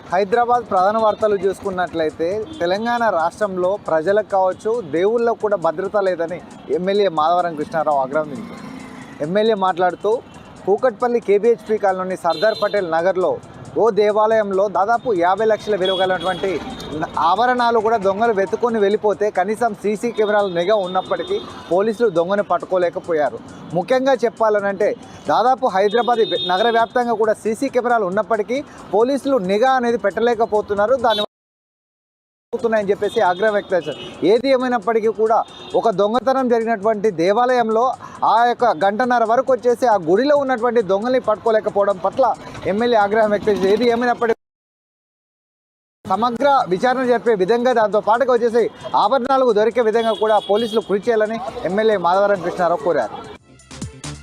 హైదరాబాద్ ప్రధాన వార్తలు చూసుకున్నట్లయితే తెలంగాణ రాష్ట్రంలో ప్రజలకు కావచ్చు దేవుళ్ళకు కూడా భద్రత లేదని ఎమ్మెల్యే మాధవరం కృష్ణారావు ఆగ్రహించారు. ఎమ్మెల్యే మాట్లాడుతూ కూకట్పల్లి కేబీహెచ్పీ కాలనీ సర్దార్ పటేల్ నగర్లో ఓ దేవాలయంలో దాదాపు 50 లక్షల విలువ కలిగినటువంటి ఆభరణాలు కూడా దొంగలు వెతుకొని వెళ్ళిపోతే కనీసం సీసీ కెమెరాల నిఘా ఉన్నప్పటికీ పోలీసులు దొంగను పట్టుకోలేకపోయారు. ముఖ్యంగా చెప్పాలనంటే దాదాపు హైదరాబాద్ నగర వ్యాప్తంగా కూడా సీసీ కెమెరాలు ఉన్నప్పటికీ పోలీసులు నిఘా అనేది పెట్టలేకపోతున్నారు. దాని అవుతున్నాయని చెప్పేసి ఆగ్రహం వ్యక్తం చేశారు. ఏది ఏమైనప్పటికీ కూడా ఒక దొంగతనం జరిగినటువంటి దేవాలయంలో ఆ యొక్క గంటన్నర వరకు వచ్చేసి ఆ గుడిలో ఉన్నటువంటి దొంగల్ని పట్టుకోలేకపోవడం పట్ల ఎమ్మెల్యే ఆగ్రహం వ్యక్తం చేశారు. ఏది ఏమైనప్పటికీ సమగ్ర విచారణ జరిపే విధంగా దాంతో పాటుగా వచ్చేసి ఆభరణాలకు దొరికే విధంగా కూడా పోలీసులు కృషి చేయాలని ఎమ్మెల్యే మాధవరం కృష్ణారావు కోరారు.